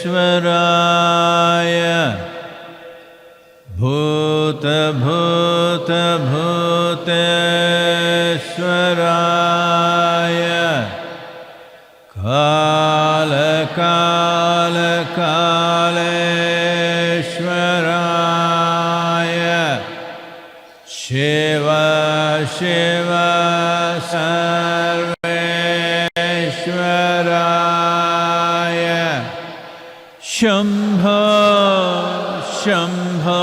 योगेश्वराय भूतभूतभूतेश्वराय कालकालकालेश्वराय शिव शिव सर्वेश्वराय शम्भो शम्भो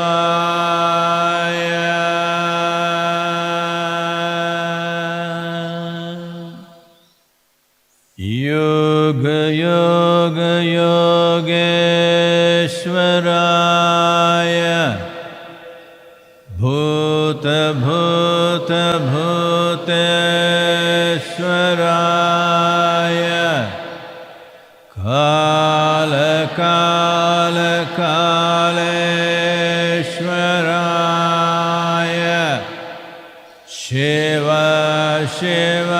महादेवाय योग योग योगेश्वराय भूत भूत भूतेश्वराय काल काल कालेश्वराय शिव शिव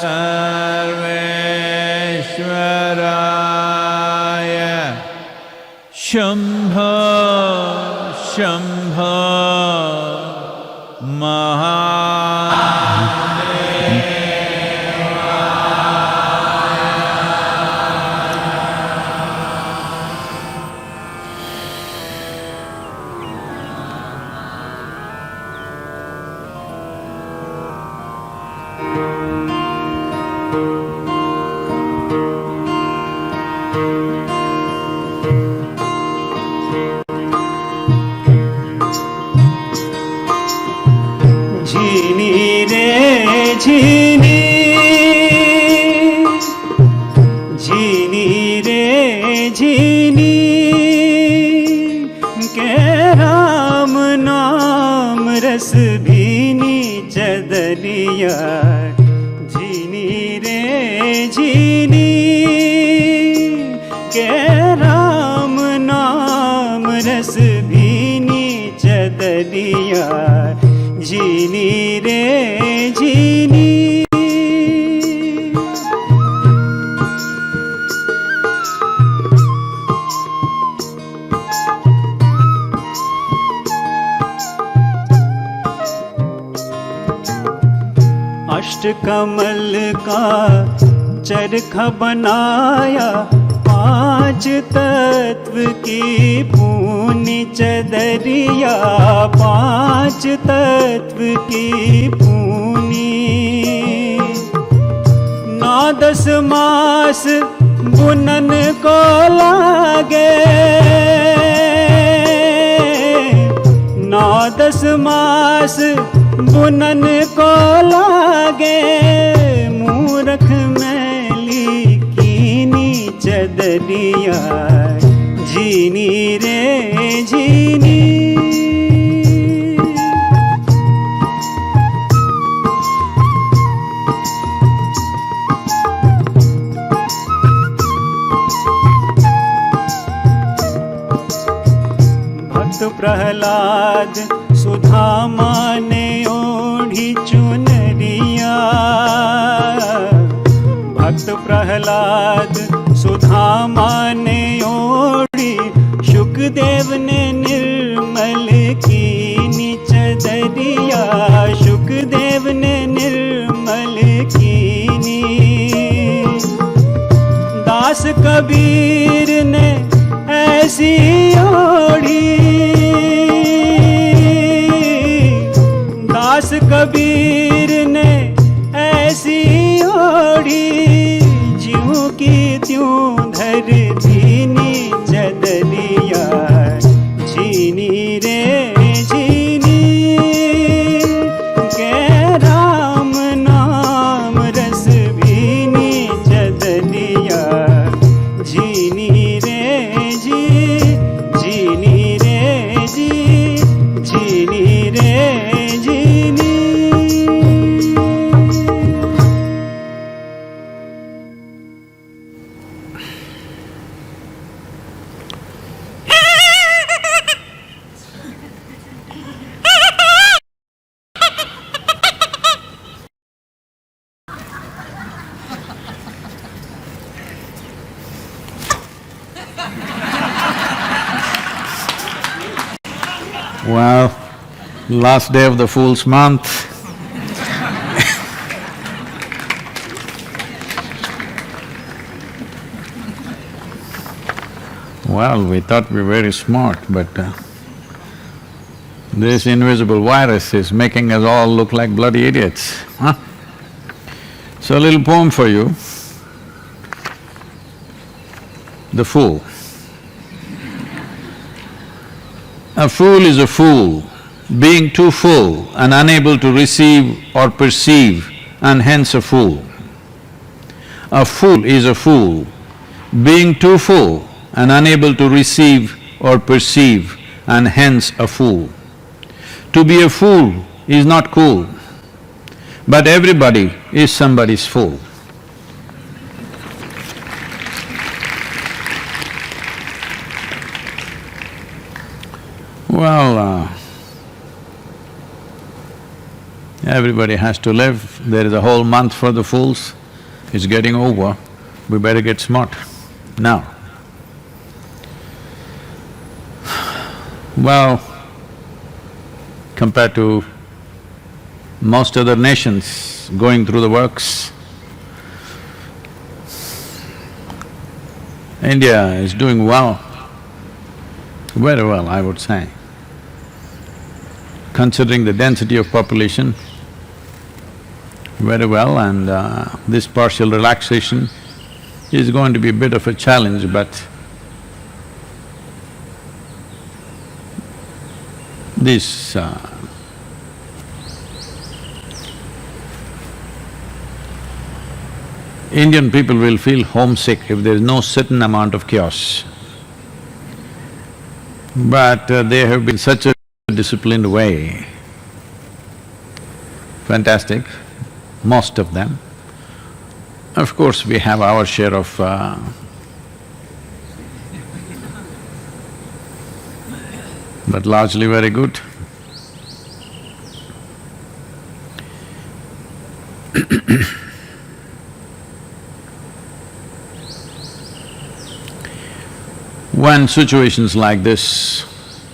सर्वेश्वराय शम्भो शम्भो झीनी रे झीनी झीनी रे झीनी के राम नाम रस भीनी चदरिया झीनी रे झीनी के राम नाम रस भीनी चदरिया झीनी रे झीनी अष्टकमल का चरखा बनाया पांच तत्व की पूनी चदरिया पांच तत्व की पूनी 9-10 मास बुनन को लागे 9-10 मास बुनन को लागे मूरख मैली कीनी चदरिया झीनी रे झीनी भक्त प्रहलाद सुधामा ने ओढ़ी चुनरिया भक्त प्रहलाद सुधामा ने ओढ़ी शुकदेव ने निर्मल कीनी चदरिया शुकदेव ने निर्मल कीनी दास कबीर ने ऐसी ओढ़ी दास कबीर ने ऐसी ओढ़ी ज्यों की त्यों धर दीनी चदरिया झीनी रे झीनी के राम नाम रस भीनी चदरिया झीनी रे जी झीनी रे जी झीनी रे झीनी Well, last day of the Fool's month. Well, we thought we were very smart, but this invisible virus is making us all look like bloody idiots, huh? So a little poem for you. The Fool. A fool is a fool, being too full and unable to receive or perceive, and hence a fool. A fool is a fool, being too full and unable to receive or perceive, and hence a fool. To be a fool is not cool, but everybody is somebody's fool. Well, everybody has to live. There is a whole month for the fools. It's getting over. We better get smart now. Well, compared to most other nations going through the works, India is doing well, very well, I would say. Considering the density of population, very well, and this partial relaxation is going to be a bit of a challenge, but this Indian people will feel homesick if there is no certain amount of chaos. But they have been such a disciplined way, fantastic, most of them. Of course, we have our share of but largely very good. When situations like this,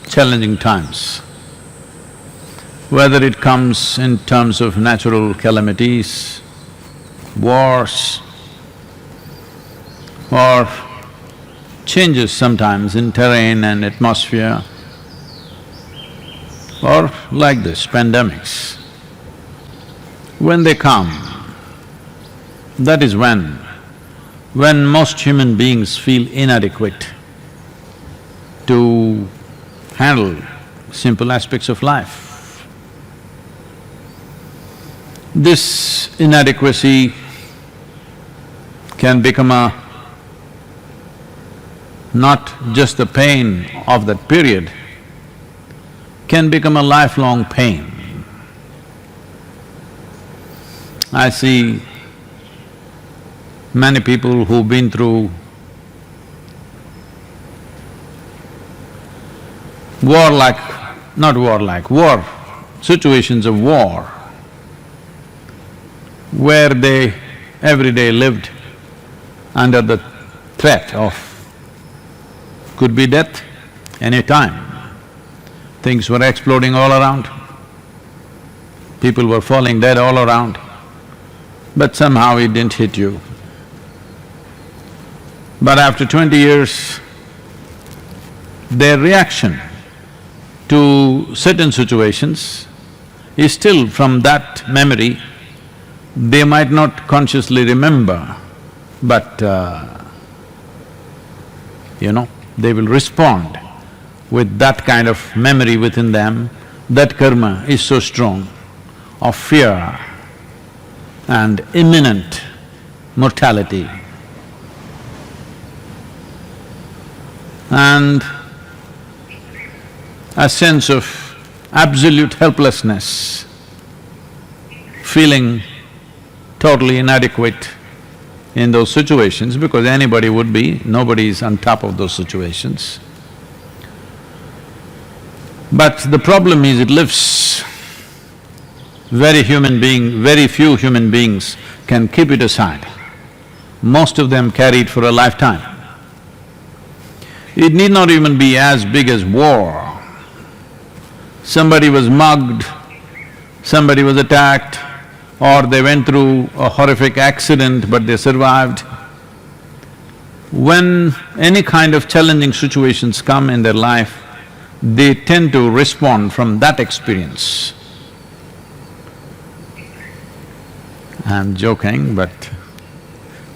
challenging times, whether it comes in terms of natural calamities, wars, or changes sometimes in terrain and atmosphere, or like this, pandemics, when they come, that is when most human beings feel inadequate to handle simple aspects of life. This inadequacy can become not just the pain of that period, can become a lifelong pain. I see many people who've been through war, situations of war, where they every day lived under the threat of could be death any time. Things were exploding all around, people were falling dead all around, but somehow it didn't hit you. But after 20 years, their reaction to certain situations is still from that memory. They might not consciously remember, but they will respond with that kind of memory within them. That karma is so strong of fear and imminent mortality. And a sense of absolute helplessness, feeling totally inadequate in those situations, because anybody would be, nobody is on top of those situations. But the problem is it lives. Very few human beings can keep it aside. Most of them carry it for a lifetime. It need not even be as big as war. somebody was mugged, somebody was attacked, or they went through a horrific accident but they survived. When any kind of challenging situations come in their life, they tend to respond from that experience. I'm joking, but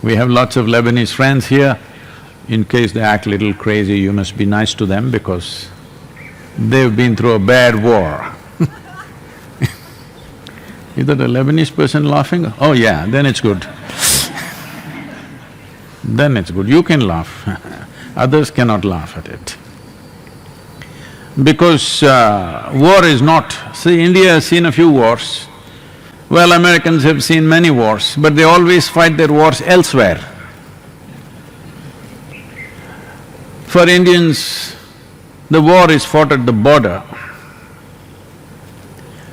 we have lots of Lebanese friends here. In case they act little crazy, you must be nice to them because they've been through a bad war. Is that a Lebanese person laughing? Oh yeah, then it's good. Then it's good, you can laugh. Others cannot laugh at it. Because war is not… See, India has seen a few wars. Well, Americans have seen many wars, but they always fight their wars elsewhere. For Indians, the war is fought at the border.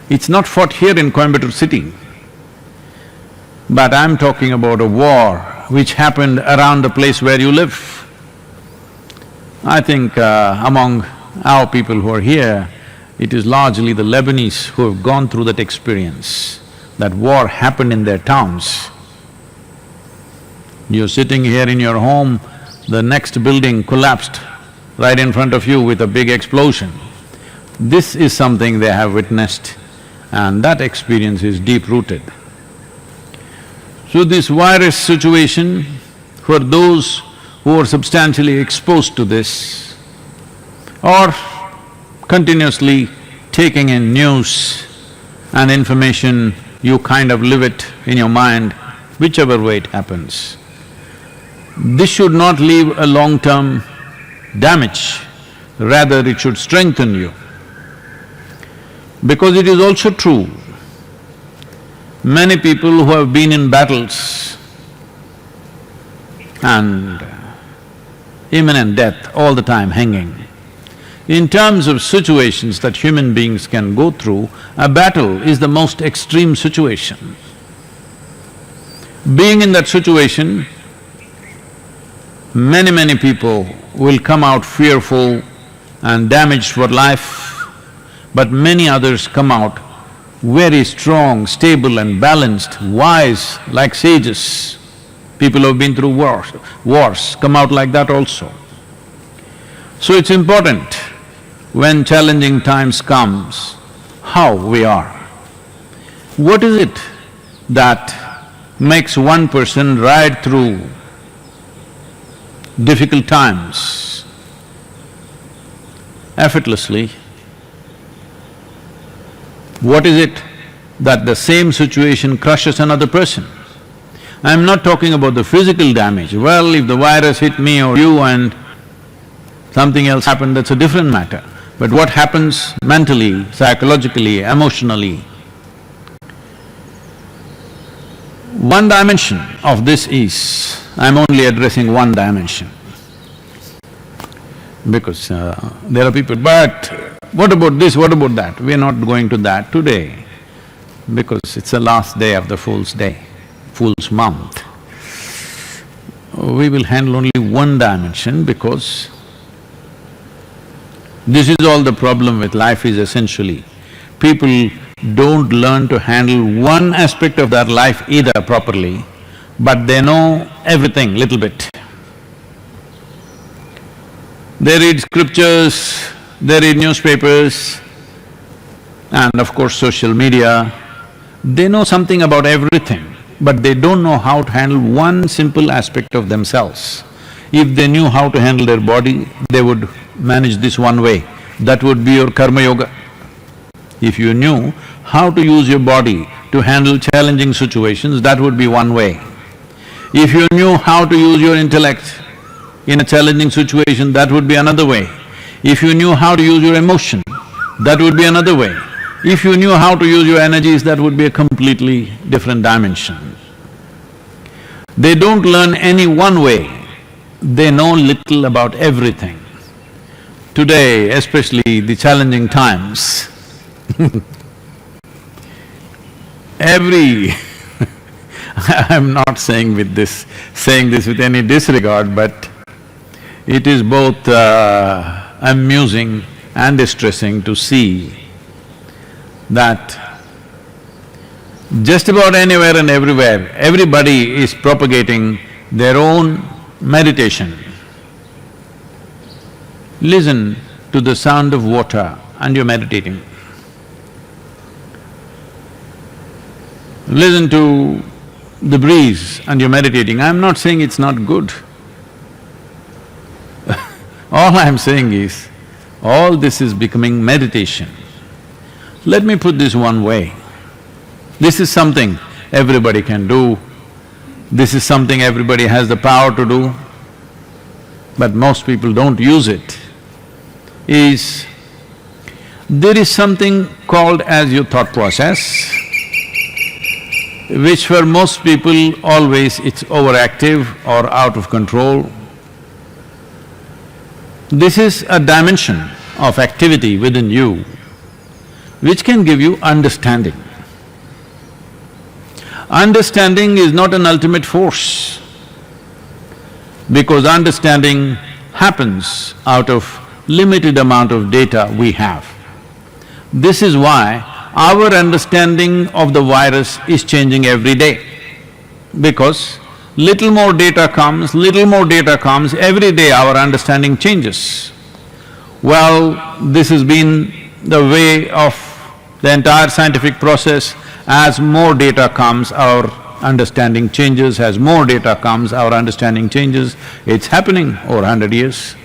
It's not fought here in Coimbatore city. But I'm talking about a war which happened around the place where you live. I think among our people who are here, it is largely the Lebanese who have gone through that experience. That war happened in their towns. You're sitting here in your home, the next building collapsed right in front of you with a big explosion. This is something they have witnessed, and that experience is deep-rooted. So this virus situation, for those who are substantially exposed to this or continuously taking in news and information, you kind of live it in your mind, whichever way it happens. This should not leave a long-term damage, rather it should strengthen you. Because it is also true, many people who have been in battles and imminent death all the time hanging. In terms of situations that human beings can go through, a battle is the most extreme situation. Being in that situation, many people will come out fearful and damaged for life, but many others come out very strong, stable and balanced, wise like sages. People who have been through wars come out like that also. So it's important when challenging times comes, how we are. What is it that makes one person ride through difficult times effortlessly? What is it that the same situation crushes another person? I'm not talking about the physical damage. Well, if the virus hit me or you and something else happened, that's a different matter. But what happens mentally, psychologically, emotionally? One dimension of this is, I'm only addressing one dimension. Because there are people, but what about this, what about that? We are not going to that today because it's the last day of the Fool's Day, Fool's Month. We will handle only one dimension because this is all the problem with life is essentially, people don't learn to handle one aspect of their life either properly, but they know everything little bit. They read scriptures, they read newspapers, and of course social media. They know something about everything, but they don't know how to handle one simple aspect of themselves. If they knew how to handle their body, they would manage this one way. That would be your karma yoga. If you knew how to use your body to handle challenging situations, that would be one way. If you knew how to use your intellect in a challenging situation, that would be another way. If you knew how to use your emotion, that would be another way. If you knew how to use your energies, that would be a completely different dimension. They don't learn any one way, they know little about everything. Today, especially the challenging times, I'm not saying this with any disregard, but it is both amusing and distressing to see that just about anywhere and everywhere, everybody is propagating their own meditation. Listen to the sound of water and you're meditating. Listen to the breeze and you're meditating. I'm not saying it's not good. All I'm saying is, all this is becoming meditation. Let me put this one way. This is something everybody can do, this is something everybody has the power to do, but most people don't use it, there is something called as your thought process, which for most people always it's overactive or out of control. This is a dimension of activity within you which can give you understanding. Understanding is not an ultimate force, because understanding happens out of limited amount of data we have. This is why our understanding of the virus is changing every day, because little more data comes, every day our understanding changes. Well, this has been the way of the entire scientific process. As more data comes, our understanding changes, as more data comes, our understanding changes. It's happening over 100 years.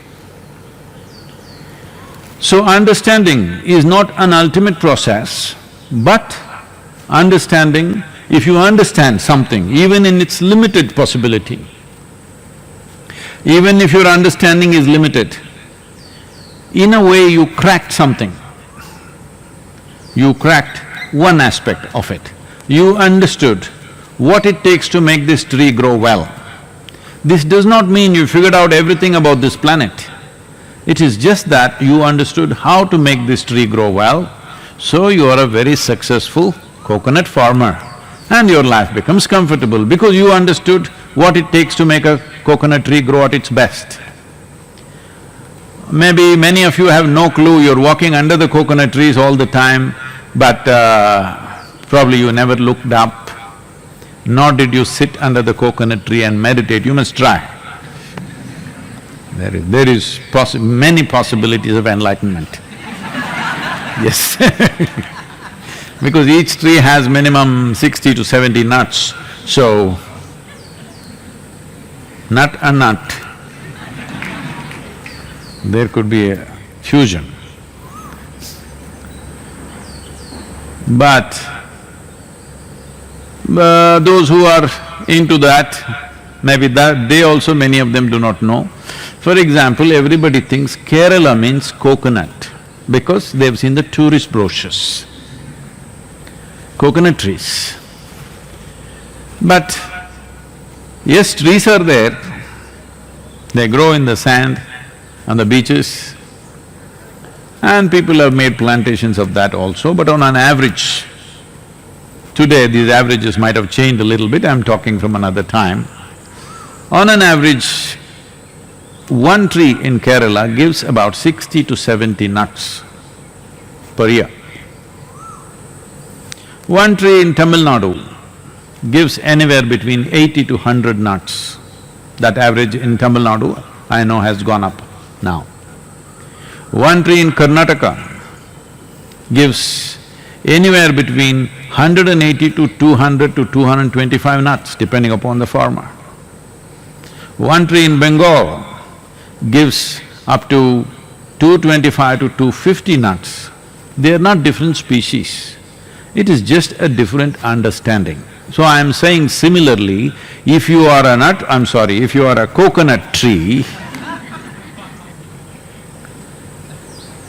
So understanding is not an ultimate process, but understanding, if you understand something, even in its limited possibility, even if your understanding is limited, in a way you cracked something. You cracked one aspect of it. You understood what it takes to make this tree grow well. This does not mean you figured out everything about this planet. It is just that you understood how to make this tree grow well, so you are a very successful coconut farmer and your life becomes comfortable because you understood what it takes to make a coconut tree grow at its best. Maybe many of you have no clue, you're walking under the coconut trees all the time, but probably you never looked up, nor did you sit under the coconut tree and meditate. You must try. There is many possibilities of enlightenment. Yes because each tree has minimum 60 to 70 nuts, so nut and nut, there could be a fusion. But those who are into that, maybe that they also, many of them do not know. For example, everybody thinks Kerala means coconut because they've seen the tourist brochures, coconut trees. But yes, trees are there, they grow in the sand, on the beaches, and people have made plantations of that also, but on an average, today these averages might have changed a little bit, I'm talking from another time. On an average, one tree in Kerala gives about 60 to 70 nuts per year. One tree in Tamil Nadu gives anywhere between 80 to 100 nuts. That average in Tamil Nadu, I know, has gone up now. One tree in Karnataka gives anywhere between 180 to 200 to 225 nuts, depending upon the farmer. One tree in Bengal gives up to 225 to 250 nuts. They are not different species, it is just a different understanding. So I am saying similarly, if you are if you are a coconut tree,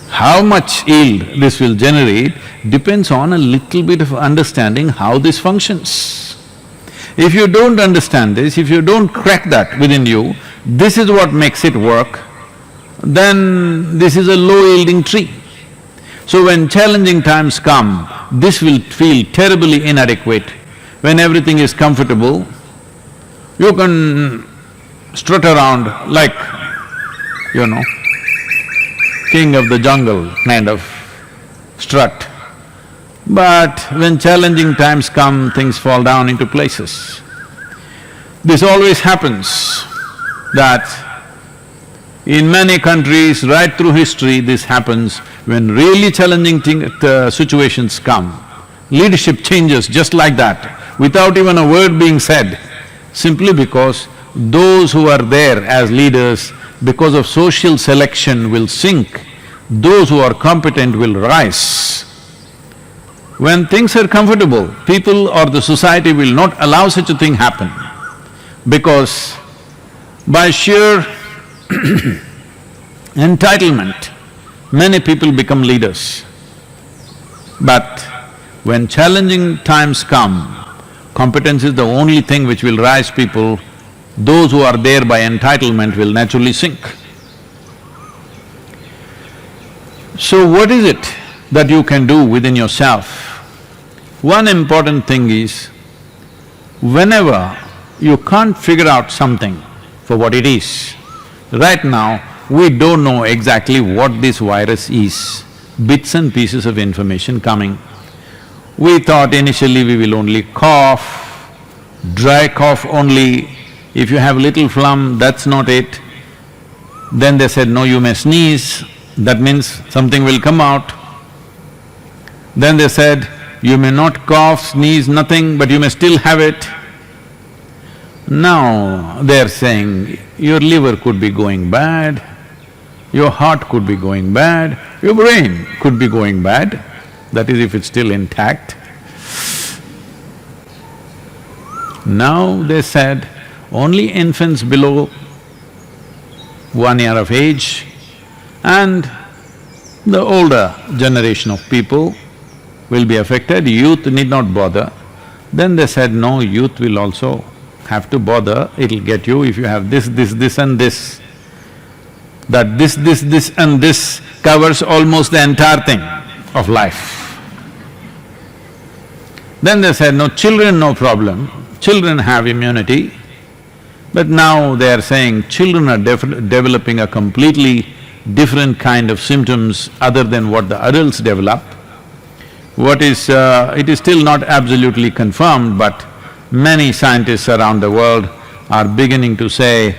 how much yield this will generate depends on a little bit of understanding how this functions. If you don't understand this, if you don't crack that within you, this is what makes it work, then this is a low-yielding tree. So when challenging times come, this will feel terribly inadequate. When everything is comfortable, you can strut around like, king of the jungle kind of strut. But when challenging times come, things fall down into places. This always happens, that in many countries, right through history, this happens when really challenging situations come. Leadership changes just like that, without even a word being said, simply because those who are there as leaders, because of social selection, will sink. Those who are competent will rise. When things are comfortable, people or the society will not allow such a thing happen, because by sheer entitlement, many people become leaders. But when challenging times come, competence is the only thing which will rise people. Those who are there by entitlement will naturally sink. So what is it that you can do within yourself? One important thing is, whenever you can't figure out something for what it is, right now we don't know exactly what this virus is, bits and pieces of information coming. We thought initially we will only cough, dry cough only, if you have little phlegm, that's not it. Then they said, no, you may sneeze, that means something will come out. Then they said, you may not cough, sneeze, nothing, but you may still have it. Now they're saying, your liver could be going bad, your heart could be going bad, your brain could be going bad, that is if it's still intact. Now they said, only infants below 1 year of age and the older generation of people will be affected, youth need not bother. Then they said, no, youth will also have to bother, it'll get you if you have this and this. That this and this covers almost the entire thing of life. Then they said, no, children no problem, children have immunity. But now they are saying children are developing a completely different kind of symptoms other than what the adults develop. It is still not absolutely confirmed, but many scientists around the world are beginning to say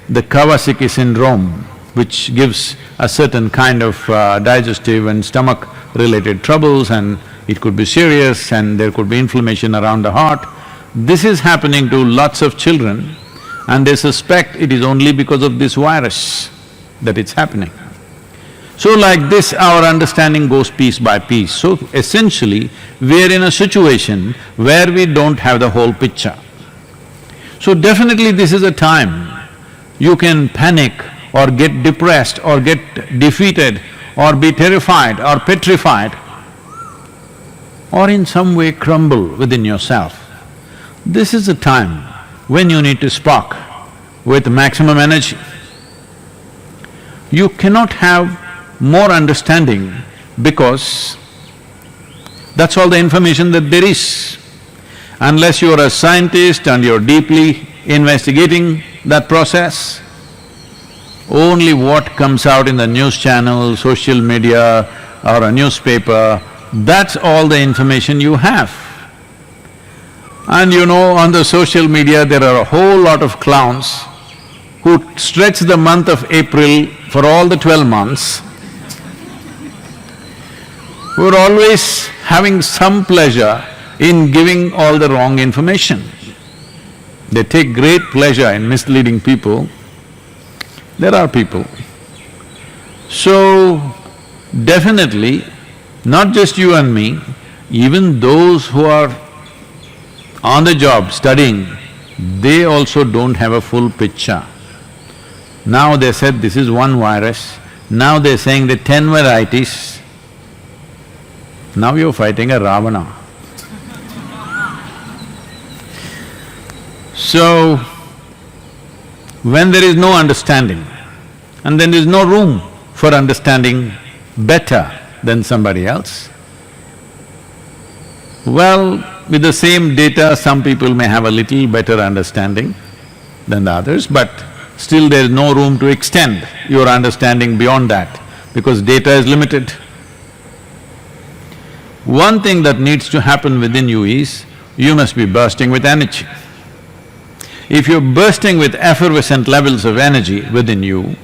the Kawasaki syndrome, which gives a certain kind of digestive and stomach-related troubles, and it could be serious and there could be inflammation around the heart. This is happening to lots of children, and they suspect it is only because of this virus that it's happening. So like this, our understanding goes piece by piece. So essentially, we're in a situation where we don't have the whole picture. So definitely this is a time you can panic or get depressed or get defeated or be terrified or petrified or in some way crumble within yourself. This is a time when you need to spark with maximum energy. You cannot have more understanding because that's all the information that there is. Unless you're a scientist and you're deeply investigating that process, only what comes out in the news channel, social media or a newspaper, that's all the information you have. And you know, on the social media there are a whole lot of clowns who stretch the month of April for all the 12 months, who are always having some pleasure in giving all the wrong information. They take great pleasure in misleading people. There are people. So, definitely, not just you and me, even those who are on the job studying, they also don't have a full picture. Now they said this is one virus, now they're saying there are 10 varieties. Now you're fighting a Ravana. So, when there is no understanding, and then there is no room for understanding better than somebody else, well, with the same data, some people may have a little better understanding than the others, but still there is no room to extend your understanding beyond that, because data is limited. One thing that needs to happen within you is, you must be bursting with energy. If you're bursting with effervescent levels of energy within you,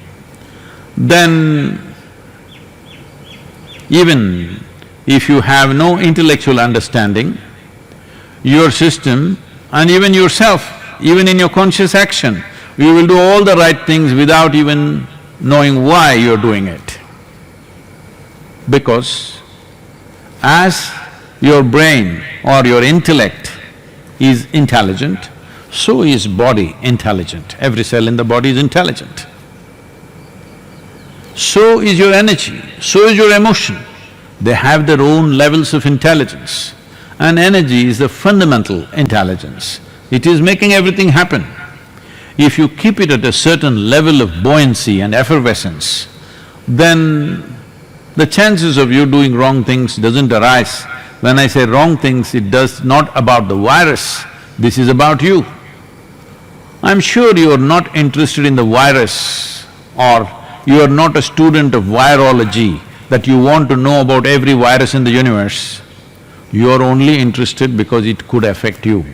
then even if you have no intellectual understanding, your system and even yourself, even in your conscious action, you will do all the right things without even knowing why you're doing it. Because as your brain or your intellect is intelligent, so is body intelligent. Every cell in the body is intelligent. So is your energy, so is your emotion. They have their own levels of intelligence. And energy is the fundamental intelligence. It is making everything happen. If you keep it at a certain level of buoyancy and effervescence, then the chances of you doing wrong things doesn't arise. When I say wrong things, it does not about the virus, this is about you. I'm sure you are not interested in the virus, or you are not a student of virology that you want to know about every virus in the universe. You are only interested because it could affect you.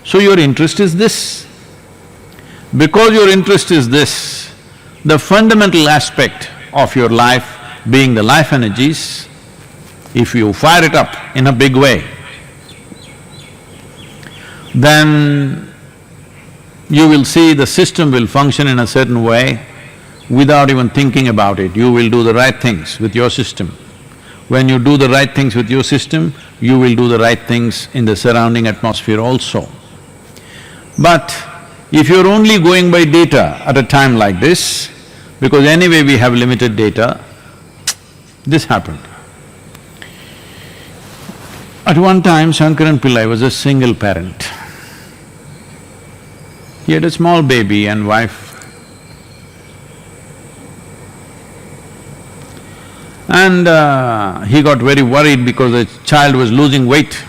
So your interest is this. Because your interest is this, the fundamental aspect of your life being the life energies, if you fire it up in a big way, then you will see the system will function in a certain way without even thinking about it. You will do the right things with your system. When you do the right things with your system, you will do the right things in the surrounding atmosphere also. But if you're only going by data at a time like this, because anyway we have limited data, this happened. At one time, Shankaran Pillai was a single parent. He had a small baby and wife. And he got very worried because the child was losing weight.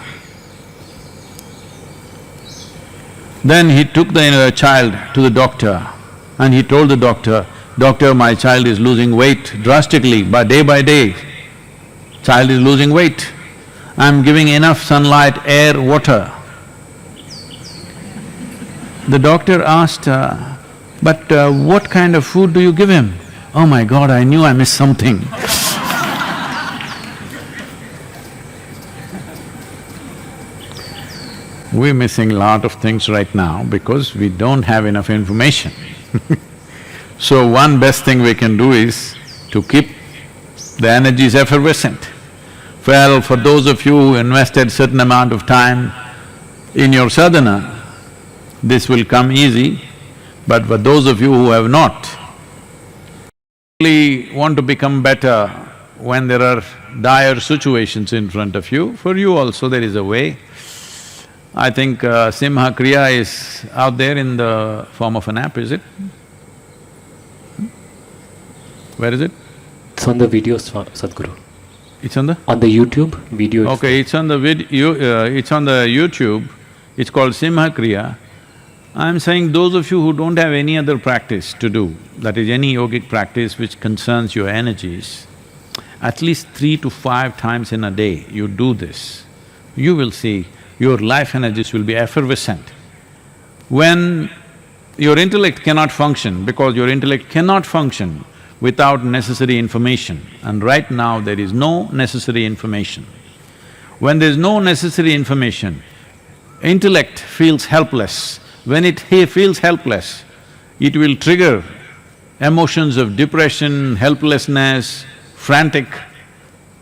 Then he took the child to the doctor and he told the doctor, "Doctor, my child is losing weight drastically, by day, child is losing weight. I'm giving enough sunlight, air, water." The doctor asked, "But what kind of food do you give him?" "Oh my God, I knew I missed something." We're missing a lot of things right now because we don't have enough information. So one best thing we can do is to keep the energies effervescent. Well, for those of you who invested certain amount of time in your sadhana, this will come easy, but for those of you who have not, really want to become better when there are dire situations in front of you, for you also there is a way. I think Simha Kriya is out there in the form of an app, is it? Where is it? It's on the videos, Sadhguru. It's on the? On the YouTube video. Okay, it's on the it's on the YouTube, it's called Simha Kriya. I'm saying those of you who don't have any other practice to do, that is any yogic practice which concerns your energies, at least 3 to 5 times in a day you do this, you will see your life energies will be effervescent. When your intellect cannot function, because your intellect cannot function without necessary information, and right now there is no necessary information. When there is no necessary information, intellect feels helpless. When it feels helpless, it will trigger emotions of depression, helplessness, frantic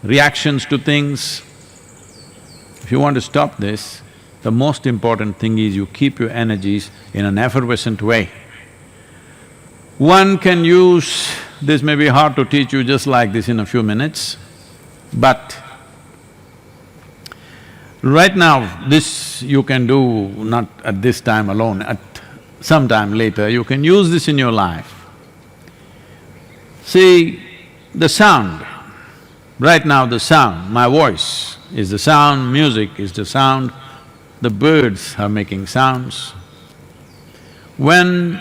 reactions to things. If you want to stop this, the most important thing is you keep your energies in an effervescent way. One can use… this may be hard to teach you just like this in a few minutes, but right now, this you can do not at this time alone, at some time later, you can use this in your life. See, the sound, right now the sound, my voice is the sound, music is the sound, the birds are making sounds. When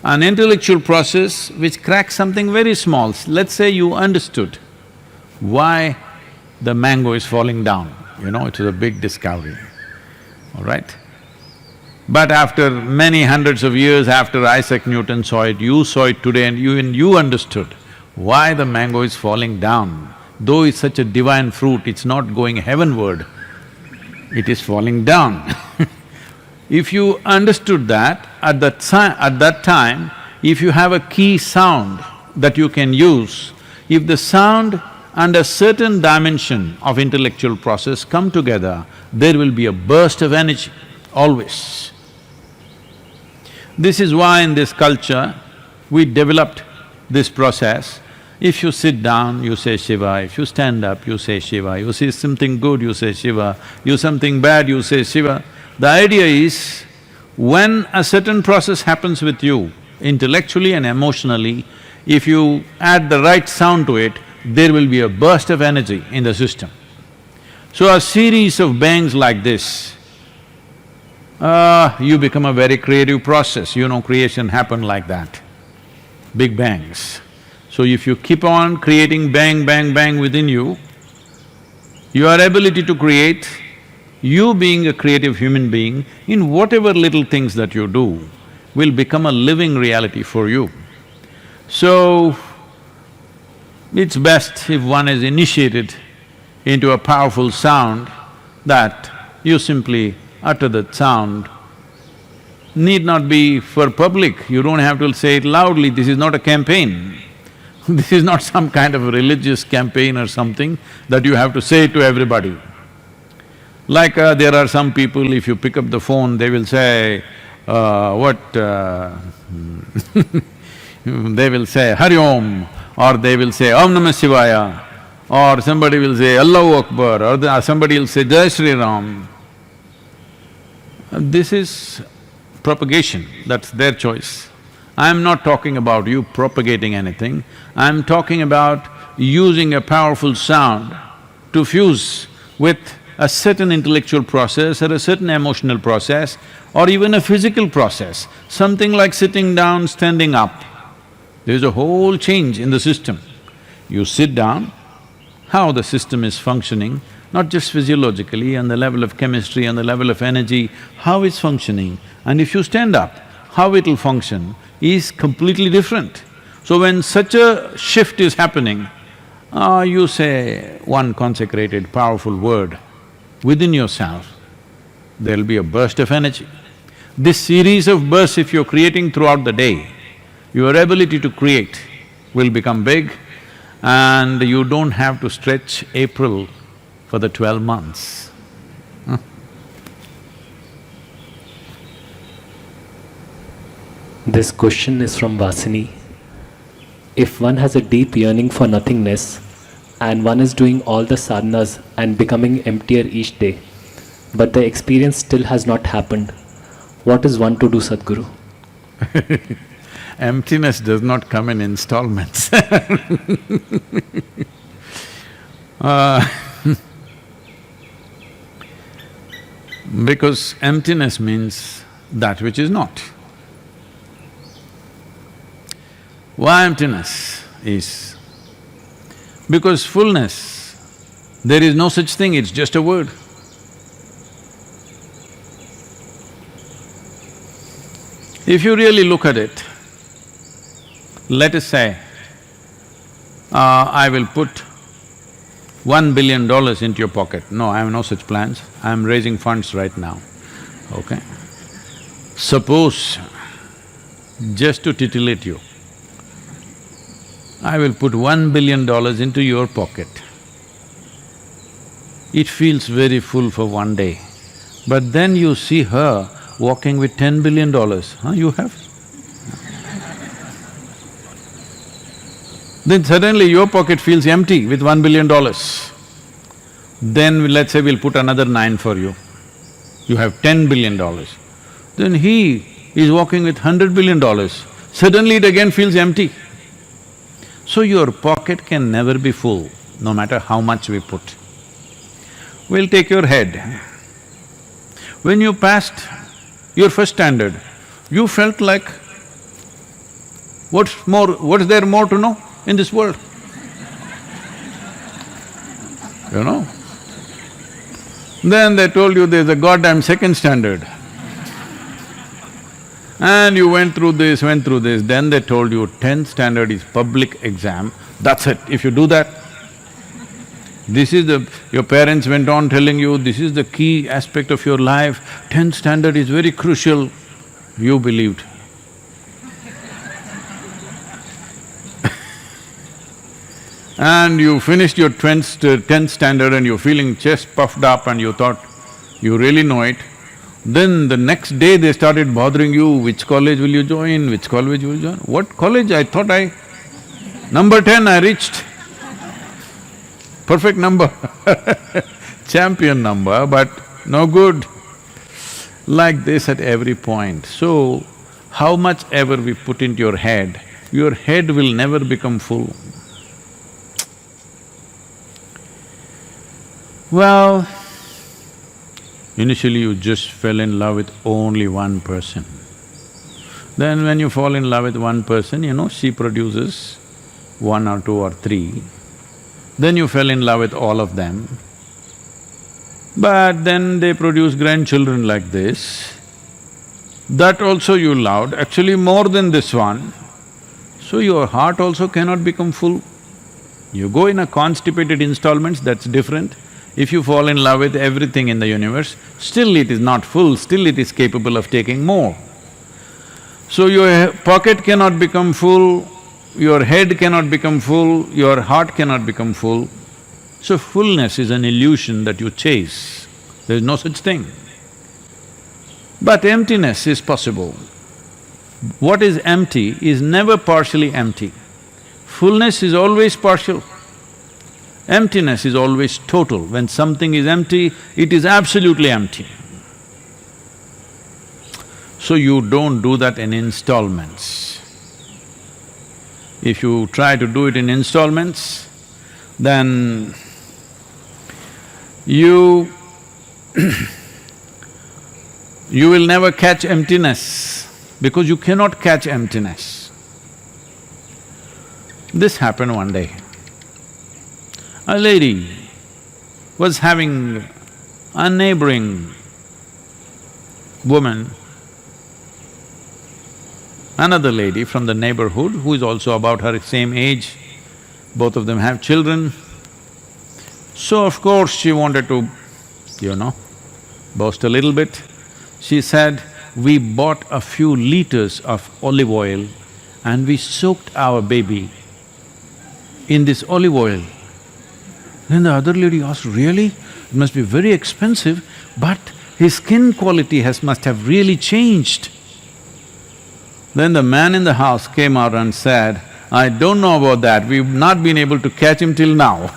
an intellectual process which cracks something very small, let's say you understood why the mango is falling down, it was a big discovery, all right? But after many hundreds of years after Isaac Newton saw it, you saw it today and you understood why the mango is falling down. Though it's such a divine fruit, it's not going heavenward, it is falling down. If you understood that, at that time, if you have a key sound that you can use, if the sound and a certain dimension of intellectual process come together, there will be a burst of energy, always. This is why in this culture, we developed this process. If you sit down, you say Shiva, if you stand up, you say Shiva, you see something good, you say Shiva, you something bad, you say Shiva. The idea is, when a certain process happens with you, intellectually and emotionally, if you add the right sound to it, there will be a burst of energy in the system. So a series of bangs like this, you become a very creative process. Creation happened like that, big bangs. So if you keep on creating bang, bang, bang within you, your ability to create, you being a creative human being, in whatever little things that you do, will become a living reality for you. So, it's best if one is initiated into a powerful sound that you simply utter that sound. Need not be for public, you don't have to say it loudly, this is not a campaign. This is not some kind of a religious campaign or something that you have to say to everybody. Like there are some people, if you pick up the phone, they will say, they will say Hari Om, or they will say Om Namah Shivaya, or somebody will say Allahu Akbar, or somebody will say Jai Shri Ram. This is propagation, that's their choice. I am not talking about you propagating anything, I am talking about using a powerful sound to fuse with a certain intellectual process or a certain emotional process or even a physical process, something like sitting down, standing up. There is a whole change in the system. You sit down, how the system is functioning, not just physiologically, on the level of chemistry, on the level of energy, how it's functioning, and if you stand up, how it'll function is completely different. So when such a shift is happening, you say one consecrated, powerful word within yourself, there'll be a burst of energy. This series of bursts, if you're creating throughout the day, your ability to create will become big and you don't have to stretch April for the 12 months. This question is from Vasini. If one has a deep yearning for nothingness and one is doing all the sadhanas and becoming emptier each day, but the experience still has not happened, what is one to do, Sadhguru? Emptiness does not come in installments. Because emptiness means that which is not. Why emptiness is? Because fullness, there is no such thing, it's just a word. If you really look at it, let us say, I will put $1 billion into your pocket. No, I have no such plans, I am raising funds right now, okay? Suppose, just to titillate you, I will put $1 billion into your pocket. It feels very full for one day, but then you see her walking with $10 billion, you have? Then suddenly your pocket feels empty with $1 billion. Then let's say we'll put another 9 for you, you have $10 billion. Then he is walking with $100 billion, suddenly it again feels empty. So your pocket can never be full, no matter how much we put. We'll take your head. When you passed your first standard, you felt like, what's there more to know in this world? you know. Then they told you there's a goddamn second standard. And you went through this, then they told you 10th standard is public exam, that's it. If you do that, your parents went on telling you, this is the key aspect of your life, 10th standard is very crucial, you believed. And you finished your 10th standard and you're feeling chest puffed up and you thought you really know it. Then the next day they started bothering you, which college will you join, which college will you join? What college? I thought number 10 I reached. Perfect number champion number, but no good. Like this at every point. So, how much ever we put into your head will never become full. Well, initially you just fell in love with only one person. Then when you fall in love with one person, you know, she produces one or two or three. Then you fell in love with all of them. But then they produce grandchildren like this. That also you loved, actually more than this one. So your heart also cannot become full. You go in a constipated installments, that's different. If you fall in love with everything in the universe, still it is not full, still it is capable of taking more. So your pocket cannot become full, your head cannot become full, your heart cannot become full. So fullness is an illusion that you chase, there is no such thing. But emptiness is possible. What is empty is never partially empty. Fullness is always partial. Emptiness is always total. When something is empty, it is absolutely empty. So you don't do that in installments. If you try to do it in installments, then you you will never catch emptiness because you cannot catch emptiness. This happened one day. A lady was having a neighboring woman, another lady from the neighborhood who is also about her same age, both of them have children. So of course she wanted to, you know, boast a little bit. She said, we bought a few liters of olive oil and we soaked our baby in this olive oil. Then the other lady asked, really? It must be very expensive, but his skin quality must have really changed. Then the man in the house came out and said, I don't know about that, we've not been able to catch him till now.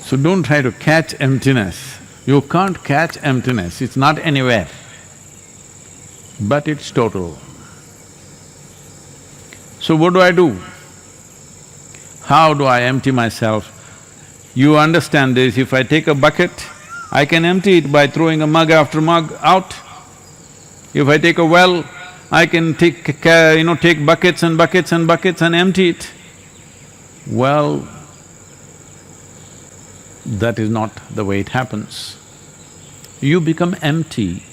So don't try to catch emptiness. You can't catch emptiness, it's not anywhere. But it's total. So what do? How do I empty myself? You understand this, if I take a bucket, I can empty it by throwing a mug after mug out. If I take a well, I can take buckets and buckets and buckets and empty it. Well, that is not the way it happens. You become empty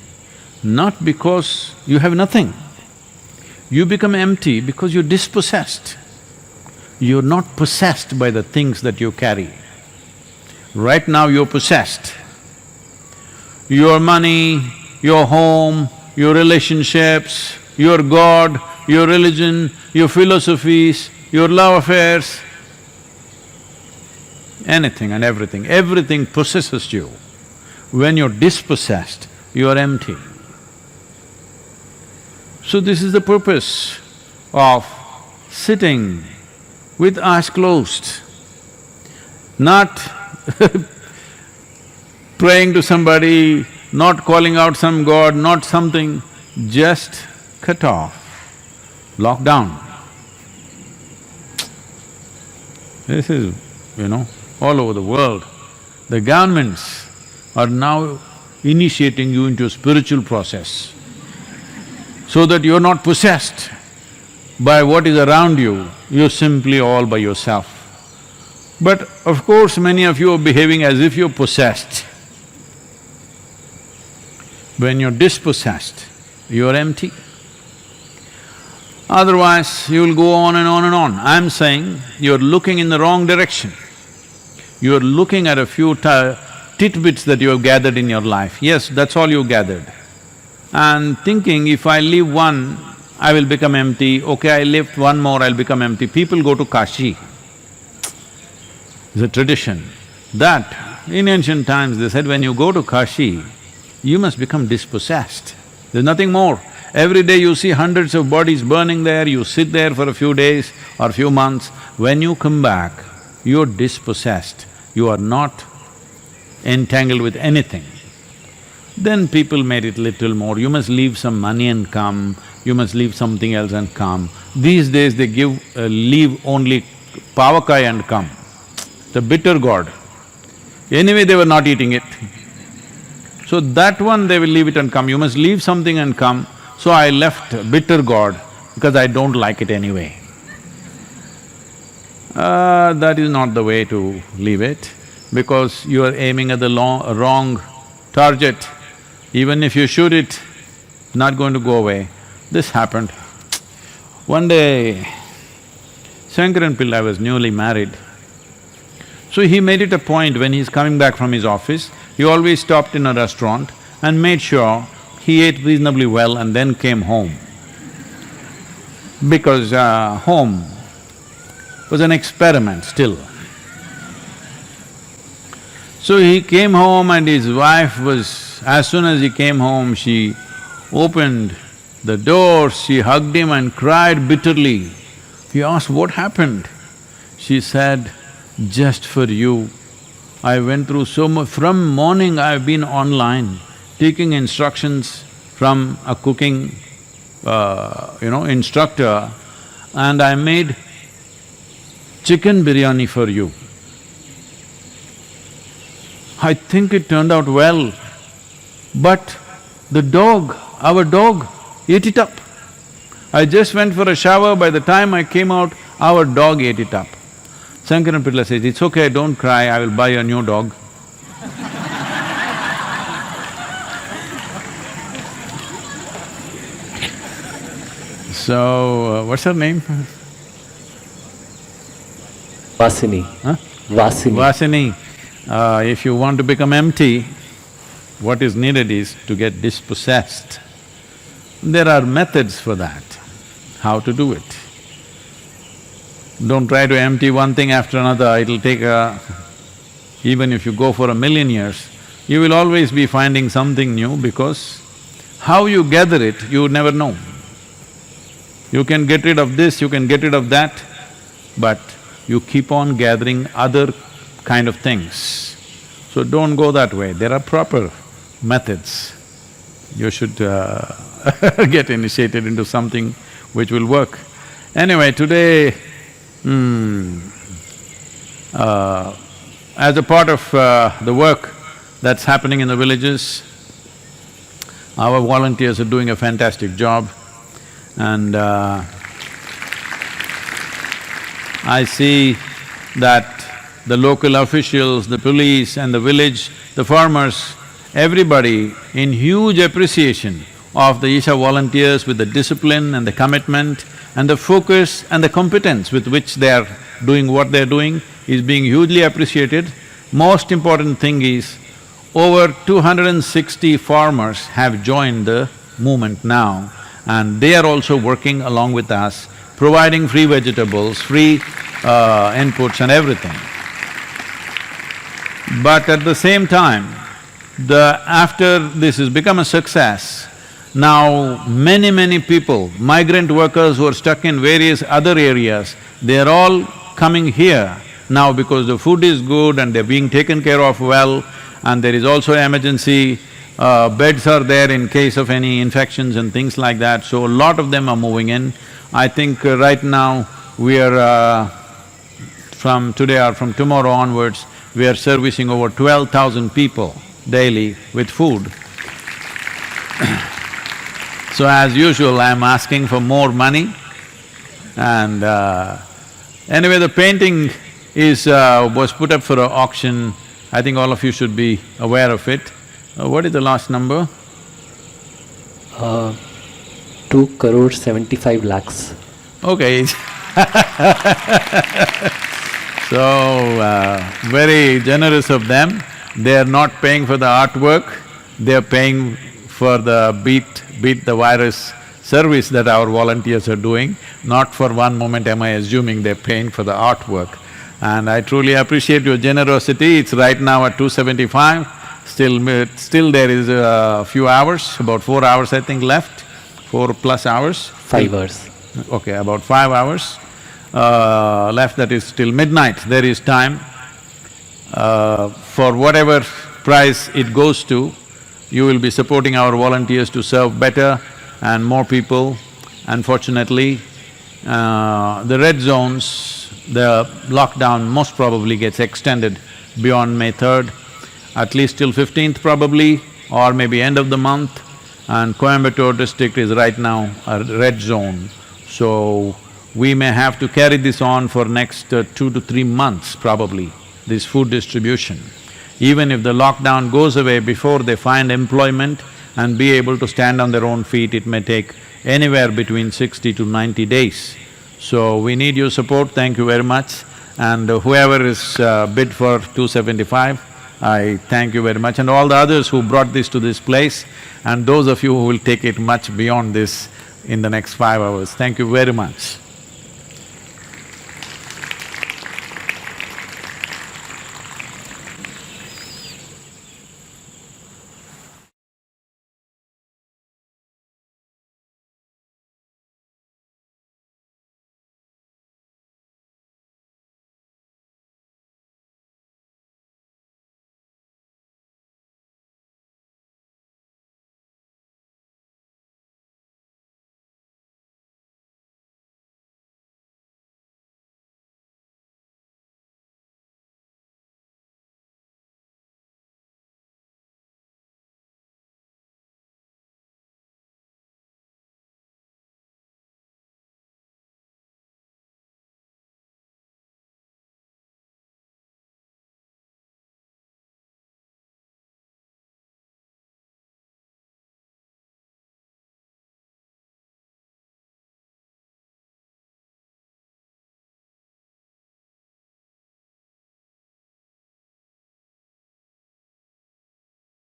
not because you have nothing. You become empty because you're dispossessed. You're not possessed by the things that you carry. Right now you're possessed. Your money, your home, your relationships, your God, your religion, your philosophies, your love affairs, anything and everything possesses you. When you're dispossessed, you're empty. So this is the purpose of sitting with eyes closed, not praying to somebody, not calling out some god, not something, just cut off, lock down. This is, all over the world. The governments are now initiating you into a spiritual process so that you're not possessed. by what is around you, you're simply all by yourself. But of course, many of you are behaving as if you're possessed. When you're dispossessed, you're empty. Otherwise, you'll go on and on and on. I'm saying you're looking in the wrong direction. You're looking at a few tidbits that you have gathered in your life. Yes, that's all you gathered. And thinking, if I leave one, I will become empty. Okay, I lift one more, I'll become empty. People go to Kashi. It's a tradition that in ancient times they said when you go to Kashi, you must become dispossessed. There's nothing more. Every day you see hundreds of bodies burning there, you sit there for a few days or few months. When you come back, you're dispossessed. You are not entangled with anything. Then people made it little more, you must leave some money and come, you must leave something else and come. These days they leave only pavakai and come, the bitter gourd. Anyway, they were not eating it. So that one they will leave it and come, you must leave something and come. So I left bitter gourd because I don't like it anyway. That is not the way to leave it, because you are aiming at the wrong target. Even if you shoot it, it's not going to go away. This happened. One day, Shankaran Pillai was newly married. So he made it a point when he's coming back from his office, he always stopped in a restaurant and made sure he ate reasonably well and then came home. Because home was an experiment still. So he came home and his wife was… as soon as he came home, she opened the door, she hugged him and cried bitterly. He asked, what happened? She said, just for you, I went through so much… from morning I've been online, taking instructions from a cooking, instructor, and I made chicken biryani for you. I think it turned out well, but the dog, our dog, ate it up. I just went for a shower, by the time I came out, our dog ate it up. Shankaran Pillai says, it's okay, don't cry, I will buy a new dog. So, what's her name? Vasini. Huh? Vasini. Vasini, if you want to become empty, what is needed is to get dispossessed. There are methods for that, how to do it. Don't try to empty one thing after another, it'll take even if you go for 1,000,000 years, you will always be finding something new, because how you gather it, you never know. You can get rid of this, you can get rid of that, but you keep on gathering other kind of things. So don't go that way, there are proper methods. You should get initiated into something which will work. Anyway, today, as a part of the work that's happening in the villages, our volunteers are doing a fantastic job, and I see that the local officials, the police and the village, the farmers, everybody in huge appreciation of the Isha volunteers with the discipline and the commitment and the focus and the competence with which they are doing what they're doing is being hugely appreciated. Most important thing is, over 260 farmers have joined the movement now, and they are also working along with us, providing free vegetables, free inputs and everything. But at the same time, after this has become a success, now many people, migrant workers who are stuck in various other areas, they are all coming here now because the food is good and they're being taken care of well, and there is also emergency beds are there in case of any infections and things like that, so a lot of them are moving in. I think right now we are from today or from tomorrow onwards, we are servicing over 12,000 people daily with food. So as usual, I'm asking for more money And anyway, the painting was put up for an auction. I think all of you should be aware of it. What is the last number? 2.75 crore. Okay. So, very generous of them. They are not paying for the artwork, they are paying for the beat the virus service that our volunteers are doing. Not for one moment am I assuming they're paying for the artwork. And I truly appreciate your generosity. It's right now at 275. Still there is a few hours, about 4 hours I think left, 4+ hours. 5 hours. Okay, about 5 hours left, that is till midnight, there is time. For whatever price it goes to, you will be supporting our volunteers to serve better and more people. Unfortunately, the red zones, the lockdown most probably gets extended beyond May 3rd, at least till 15th probably, or maybe end of the month. And Coimbatore district is right now a red zone. So, we may have to carry this on for next 2 to 3 months probably, this food distribution. Even if the lockdown goes away before they find employment and be able to stand on their own feet, it may take anywhere between 60 to 90 days. So, we need your support, thank you very much. And whoever is bid for 275, I thank you very much. And all the others who brought this to this place, and those of you who will take it much beyond this in the next 5 hours, thank you very much.